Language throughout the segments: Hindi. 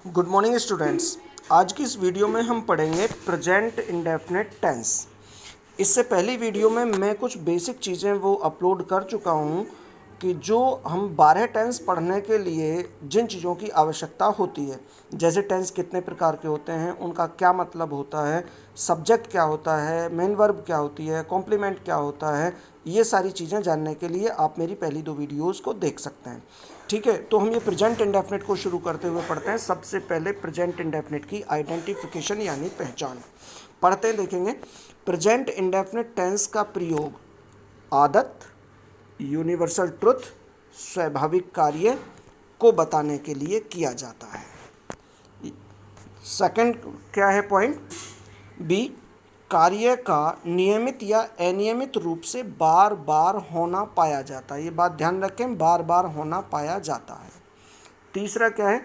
Good morning students. आज की इस वीडियो में हम पढ़ेंगे प्रेजेंट इंडेफिनिट टेंस। इससे पहली वीडियो में मैं कुछ बेसिक चीज़ें वो अपलोड कर चुका हूँ कि जो हम 12 टेंस पढ़ने के लिए जिन चीज़ों की आवश्यकता होती है, जैसे टेंस कितने प्रकार के होते हैं, उनका क्या मतलब होता है, सब्जेक्ट क्या होता है, मेन वर्ब क्या होती है, कॉम्प्लीमेंट क्या होता है, ये सारी चीज़ें जानने के लिए आप मेरी पहली 2 वीडियोज़ को देख सकते हैं। ठीक है, तो हम ये प्रेजेंट इंडेफिनिट को शुरू करते हुए पढ़ते हैं। सबसे पहले प्रेजेंट इंडेफिनिट की आइडेंटिफिकेशन यानी पहचान पढ़ते हैं, देखेंगे। प्रेजेंट इंडेफिनिट टेंस का प्रयोग आदत, यूनिवर्सल ट्रुथ, स्वाभाविक कार्य को बताने के लिए किया जाता है। सेकंड क्या है पॉइंट बी, कार्य का नियमित या अनियमित रूप से बार बार होना पाया जाता है। ये बात ध्यान रखें, बार बार होना पाया जाता है। तीसरा क्या है,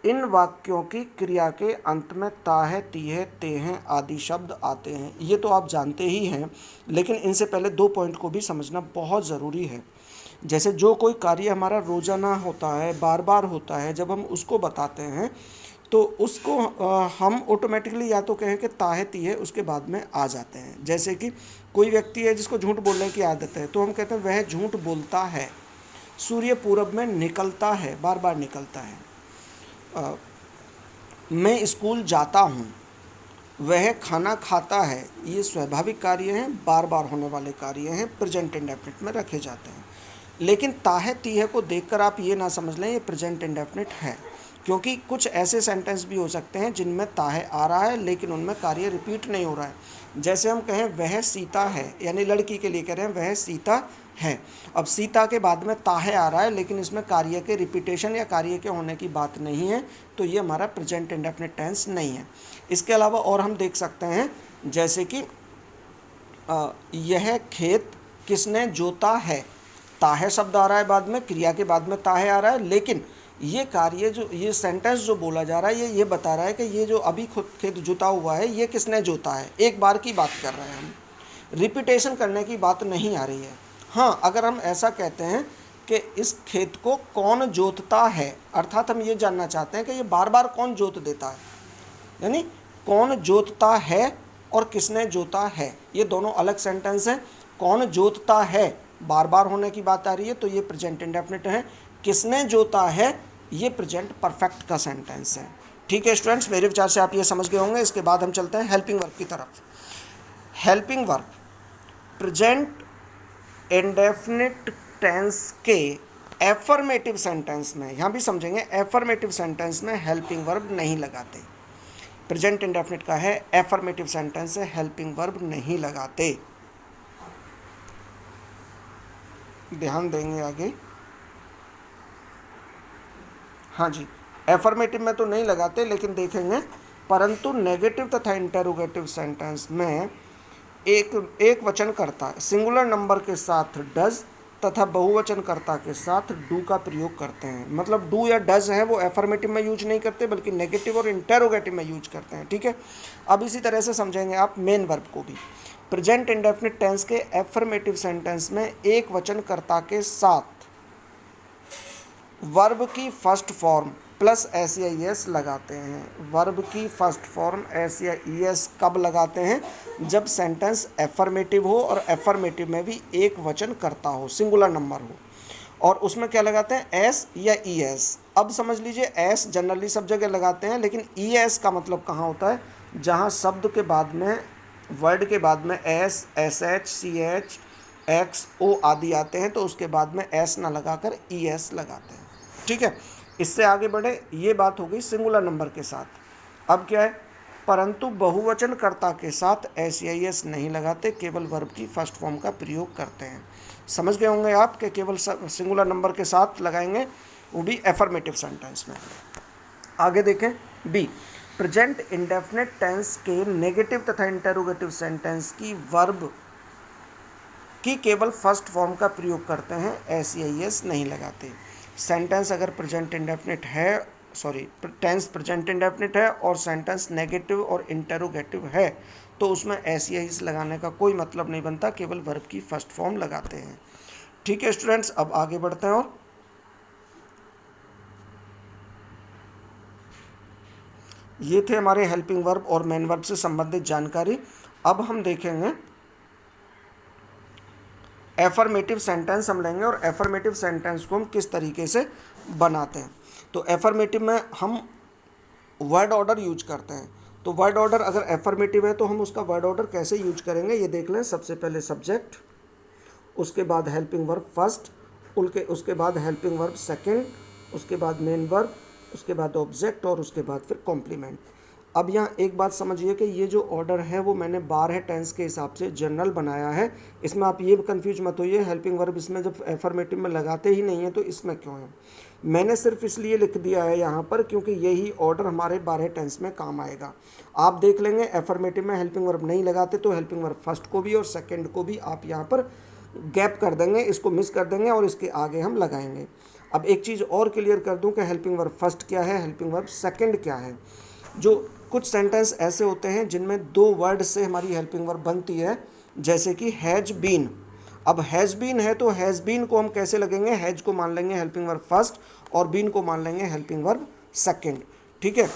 इन वाक्यों की क्रिया के अंत में ता है, ती है, ते हैं आदि शब्द आते हैं। ये तो आप जानते ही हैं, लेकिन इनसे पहले 2 पॉइंट को भी समझना बहुत ज़रूरी है। जैसे जो कोई कार्य हमारा रोज़ाना होता है, बार बार होता है, जब हम उसको बताते हैं तो उसको हम ऑटोमेटिकली या तो कहें कि ता है, ती है, उसके बाद में आ जाते हैं। जैसे कि कोई व्यक्ति है जिसको झूठ बोलने की आदत है, तो हम कहते हैं वह झूठ बोलता है। सूर्य पूरब में निकलता है, बार बार निकलता है। मैं स्कूल जाता हूँ, वह खाना खाता है। ये स्वाभाविक कार्य हैं, बार बार होने वाले कार्य हैं, प्रेजेंट इंडेफिनिट में रखे जाते हैं। लेकिन ताहे तीहे को देखकर आप ये ना समझ लें ये प्रेजेंट इंडेफिनिट है, क्योंकि कुछ ऐसे सेंटेंस भी हो सकते हैं जिनमें ताहे आ रहा है लेकिन उनमें कार्य रिपीट नहीं हो रहा है। जैसे हम कहें वह सीता है, यानी लड़की के लिए कह रहे हैं वह सीता है। अब सीता के बाद में ताहे आ रहा है लेकिन इसमें कार्य के रिपीटेशन या कार्य के होने की बात नहीं है, तो ये हमारा प्रेजेंट इंडेफिनिट टेंस नहीं है। इसके अलावा और हम देख सकते हैं, जैसे कि यह खेत किसने जोता है। ताहे शब्द आ रहा है बाद में, क्रिया के बाद में ताहे आ रहा है, लेकिन ये कार्य जो ये सेंटेंस जो बोला जा रहा है ये बता रहा है कि ये जो अभी खुद खेत जुता हुआ है ये किसने जोता है। एक बार की बात कर रहे हैं हम, रिपीटेशन करने की बात नहीं आ रही है। हाँ, अगर हम ऐसा कहते हैं कि इस खेत को कौन जोतता है, अर्थात हम ये जानना चाहते हैं कि ये बार बार कौन जोत देता है, यानी कौन जोतता है और किसने जोता है, ये दोनों अलग सेंटेंस हैं। कौन जोतता है बार बार होने की बात आ रही है तो ये प्रेजेंट इंडेफिनिट है। किसने जोता है ये प्रेजेंट परफेक्ट का सेंटेंस है। ठीक है स्टूडेंट्स, मेरे विचार से आप ये समझ गए होंगे। इसके बाद हम चलते हैं हेल्पिंग वर्ब की तरफ। Helping verb present indefinite tense के एफर्मेटिव सेंटेंस में, यहाँ भी समझेंगे, एफर्मेटिव सेंटेंस में हेल्पिंग वर्ब नहीं लगाते। प्रेजेंट इंडेफिनिट का है एफर्मेटिव सेंटेंस है, हेल्पिंग वर्ब नहीं लगाते। ध्यान देंगे आगे। हाँ जी, एफर्मेटिव में तो नहीं लगाते, लेकिन देखेंगे। परंतु नेगेटिव तथा इंटेरोगेटिव सेंटेंस में एक वचनकर्ता सिंगुलर नंबर के साथ डज तथा बहुवचनकर्ता के साथ डू का प्रयोग करते हैं। मतलब डू या डज है वो एफर्मेटिव में यूज नहीं करते, बल्कि नेगेटिव और इंटेरोगेटिव में यूज करते हैं। ठीक है, अब इसी तरह से समझेंगे आप मेन वर्ब को भी। प्रेजेंट इंडेफिनिट टेंस के एफर्मेटिव सेंटेंस में एक वचनकर्ता के साथ वर्ब की फर्स्ट फॉर्म प्लस एस या ई एस लगाते हैं। वर्ब की फर्स्ट फॉर्म एस या ई एस कब लगाते हैं, जब सेंटेंस एफर्मेटिव हो और एफर्मेटिव में भी एक वचन करता हो, सिंगुलर नंबर हो। और उसमें क्या लगाते हैं, एस या ई एस। अब समझ लीजिए, एस जनरली सब जगह लगाते हैं, लेकिन ई एस का मतलब कहाँ होता है, जहाँ शब्द के बाद में, वर्ड के बाद में S, S H, C H, X, O आदि आते हैं, तो उसके बाद में एस ना लगाकर ई एस लगाते हैं। ठीक है, इससे आगे बढ़े, ये बात हो गई सिंगुलर नंबर के साथ। अब क्या है, परंतु बहुवचनकर्ता के साथ एस या एस नहीं लगाते, केवल वर्ब की फर्स्ट फॉर्म का प्रयोग करते हैं। समझ गए होंगे आप कि केवल सिंगुलर नंबर के साथ लगाएंगे, वो भी एफर्मेटिव सेंटेंस में। आगे देखें बी, प्रेजेंट इंडेफिनिट टेंस के नेगेटिव तथा इंटेरोगेटिव सेंटेंस की वर्ब की केवल फर्स्ट फॉर्म का प्रयोग करते हैं, एस या एस नहीं लगाते। सेंटेंस अगर प्रेजेंट इंडेफिनिट है, टेंस प्रेजेंट इंडेफिनिट है और सेंटेंस नेगेटिव और इंटेरोगेटिव है, तो उसमें एस या एस लगाने का कोई मतलब नहीं बनता, केवल वर्ब की फर्स्ट फॉर्म लगाते हैं। ठीक है स्टूडेंट्स, अब आगे बढ़ते हैं। और ये थे हमारे हेल्पिंग वर्ब और मेन वर्ब से संबंधित जानकारी। अब हम देखेंगे एफर्मेटिव सेंटेंस हम लेंगे और एफर्मेटिव सेंटेंस को हम किस तरीके से बनाते हैं। तो एफर्मेटिव में हम वर्ड ऑर्डर यूज करते हैं। तो वर्ड ऑर्डर अगर एफर्मेटिव है तो हम उसका वर्ड ऑर्डर कैसे यूज करेंगे ये देख लें। सबसे पहले सब्जेक्ट, उसके बाद हेल्पिंग वर्ब फर्स्ट, उसके बाद हेल्पिंग वर्ब सेकंड, उसके बाद मेन वर्ब, उसके बाद ऑब्जेक्ट और उसके बाद फिर कॉम्प्लीमेंट। अब यहाँ एक बात समझिए कि ये जो ऑर्डर है वो मैंने 12 टेंस के हिसाब से जनरल बनाया है। इसमें आप ये कंफ्यूज मत होइए, हेल्पिंग वर्ब इसमें जब एफर्मेटिव में लगाते ही नहीं है तो इसमें क्यों है। मैंने सिर्फ इसलिए लिख दिया है यहाँ पर क्योंकि यही ऑर्डर हमारे 12 टेंस में काम आएगा। आप देख लेंगे एफर्मेटिव में हेल्पिंग वर्ब नहीं लगाते तो हेल्पिंग वर्ब फर्स्ट को भी और सेकेंड को भी आप यहाँ पर गैप कर देंगे, इसको मिस कर देंगे और इसके आगे हम लगाएंगे। अब एक चीज़ और क्लियर कर दूं कि हेल्पिंग वर्ब फर्स्ट क्या है, हेल्पिंग वर्ब सेकंड क्या है। जो कुछ सेंटेंस ऐसे होते हैं जिनमें 2 वर्ड से हमारी हेल्पिंग वर्ब बनती है, जैसे कि हैज बीन। अब हैज़ बीन है तो हैज़ बीन को हम कैसे लगेंगे, हैज को मान लेंगे हेल्पिंग वर्ब फर्स्ट और बीन को मान लेंगे हेल्पिंग वर्ब सेकंड। ठीक है,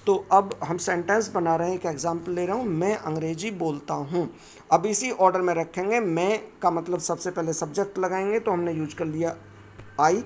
तो अब हम सेंटेंस बना रहे हैं, एक एग्जांपल ले रहा हूँ, मैं अंग्रेजी बोलता हूँ। अब इसी ऑर्डर में रखेंगे। मैं का मतलब सबसे पहले सब्जेक्ट लगाएंगे तो हमने यूज कर लिया आई।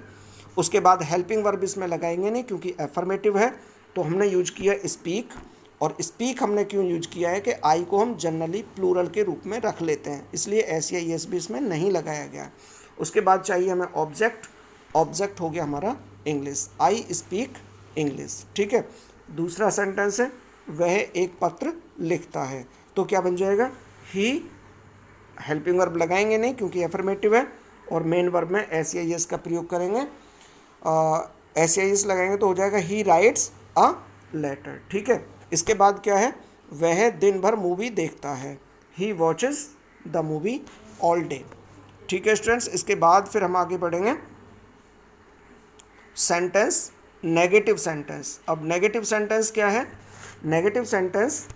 उसके बाद हेल्पिंग वर्ब इसमें लगाएंगे नहीं क्योंकि एफर्मेटिव है, तो हमने यूज किया स्पीक। और स्पीक हमने क्यों यूज किया है कि आई को हम जनरली प्लूरल के रूप में रख लेते हैं, इसलिए एस या एस भी इसमें नहीं लगाया गया। उसके बाद चाहिए हमें ऑब्जेक्ट। ऑब्जेक्ट हो गया हमारा इंग्लिश, आई स्पीक इंग्लिश। ठीक है, दूसरा सेंटेंस है वह एक पत्र लिखता है, तो क्या बन जाएगा, ही। हेल्पिंग वर्ब लगाएंगे नहीं क्योंकि एफर्मेटिव है और मेन वर्ब में एस या एस का प्रयोग करेंगे। एस या एस लगाएंगे तो हो जाएगा ही राइट्स अ लेटर। ठीक है, इसके बाद क्या है, वह दिन भर मूवी देखता है, he watches the movie all day. ठीक है स्टूडेंट्स, इसके बाद फिर हम आगे बढ़ेंगे सेंटेंस नेगेटिव सेंटेंस। अब नेगेटिव सेंटेंस क्या है, नेगेटिव सेंटेंस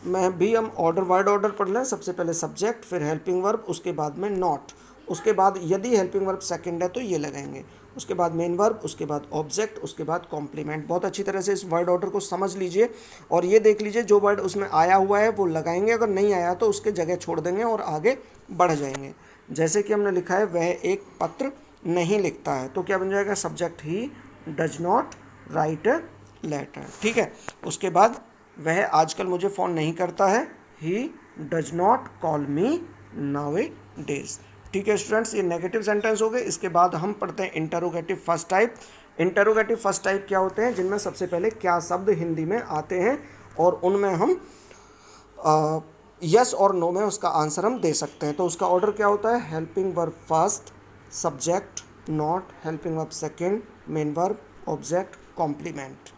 में भी हम वर्ड ऑर्डर पढ़ लें। सबसे पहले सब्जेक्ट, फिर हेल्पिंग वर्ब, उसके बाद में नॉट, उसके बाद यदि हेल्पिंग वर्ब सेकंड है तो ये लगाएंगे, उसके बाद मेन वर्ब, उसके बाद ऑब्जेक्ट, उसके बाद कॉम्प्लीमेंट। बहुत अच्छी तरह से इस वर्ड ऑर्डर को समझ लीजिए और ये देख लीजिए जो वर्ड उसमें आया हुआ है वो लगाएंगे, अगर नहीं आया तो उसके जगह छोड़ देंगे और आगे बढ़ जाएंगे। जैसे कि हमने लिखा है वह एक पत्र नहीं लिखता है, तो क्या बन जाएगा, subject he does not write a letter. ठीक है, उसके बाद वह आजकल मुझे फ़ोन नहीं करता है, ही does not call me now A days. ठीक है स्टूडेंट्स, ये नेगेटिव सेंटेंस हो गए। इसके बाद हम पढ़ते हैं interrogative first type. Interrogative first type क्या होते हैं, जिनमें सबसे पहले क्या शब्द हिंदी में आते हैं और उनमें हम यस और नो में उसका आंसर हम दे सकते हैं। तो उसका ऑर्डर क्या होता है, helping verb first, subject, not, helping verb second, main verb, object, complement.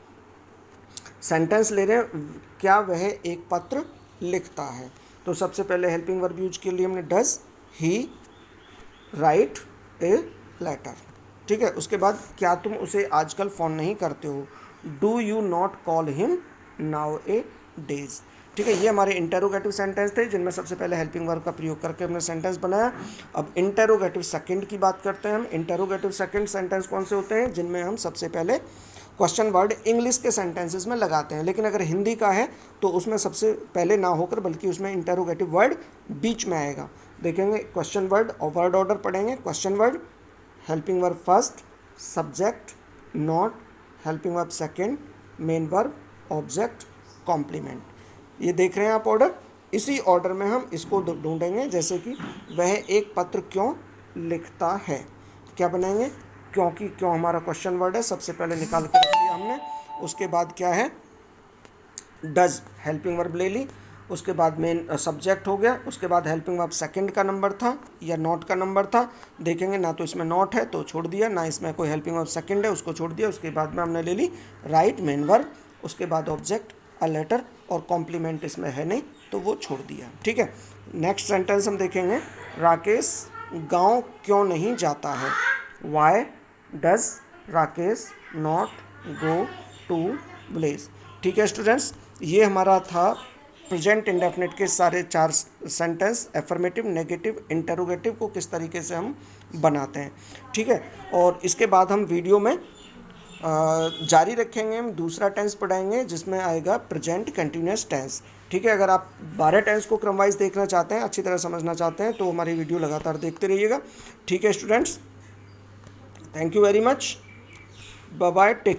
Sentence ले रहे हैं, क्या वह एक पत्र लिखता है, तो सबसे पहले हेल्पिंग वर्ब यूज के लिए हमने does he write a letter. ठीक है, उसके बाद क्या तुम उसे आजकल फ़ोन नहीं करते हो, do you not call him now A days. ठीक है, ये हमारे इंटरोगेटिव सेंटेंस थे जिनमें सबसे पहले हेल्पिंग वर्ब का प्रयोग करके हमने सेंटेंस बनाया। अब इंटरोगेटिव सेकंड की बात करते हैं हम। इंटरोगेटिव सेकंड सेंटेंस कौन से होते हैं, जिनमें हम सबसे पहले क्वेश्चन वर्ड इंग्लिश के सेंटेंसेस में लगाते हैं, लेकिन अगर हिंदी का है तो उसमें सबसे पहले ना होकर बल्कि उसमें इंटरोगेटिव वर्ड बीच में आएगा। देखेंगे क्वेश्चन वर्ड और वर्ड ऑर्डर पढ़ेंगे। Question word, helping verb first, subject, not, helping verb second, main verb, object, complement. ये देख रहे हैं आप ऑर्डर, इसी ऑर्डर में हम इसको ढूंढेंगे। जैसे कि वह एक पत्र क्यों लिखता है, क्या बनाएंगे, क्योंकि क्यों हमारा क्वेश्चन वर्ड है, सबसे पहले निकाल के रख लिया हमने। उसके बाद क्या है, डज हेल्पिंग वर्ब ले ली, उसके बाद मेन सब्जेक्ट हो गया, उसके बाद हेल्पिंग वर्ब सेकंड का नंबर था या नॉट का नंबर था। देखेंगे ना तो इसमें नॉट है तो छोड़ दिया, ना इसमें कोई हेल्पिंग वर्ब सेकंड है उसको छोड़ दिया। उसके बाद में हमने ले ली राइट मेन वर्ब, उसके बाद ऑब्जेक्ट अ लेटर, और कॉम्प्लीमेंट इसमें है नहीं तो वो छोड़ दिया। ठीक है, नेक्स्ट सेंटेंस हम देखेंगे, राकेश गाँव क्यों नहीं जाता है, why does Rakesh not go to village. ठीक है स्टूडेंट्स, ये हमारा था प्रेजेंट इंडेफिनिट के सारे 4 सेंटेंस, एफर्मेटिव, नेगेटिव, इंटरोगेटिव को किस तरीके से हम बनाते हैं। ठीक है, और इसके बाद हम वीडियो में जारी रखेंगे हम दूसरा टेंस पढ़ाएंगे जिसमें आएगा प्रेजेंट कंटिन्यूस टेंस। ठीक है, अगर आप 12 टेंस को क्रम वाइज देखना चाहते हैं, अच्छी तरह समझना चाहते हैं, तो हमारी वीडियो लगातार देखते रहिएगा। ठीक है students, thank you very much, bye bye, take care.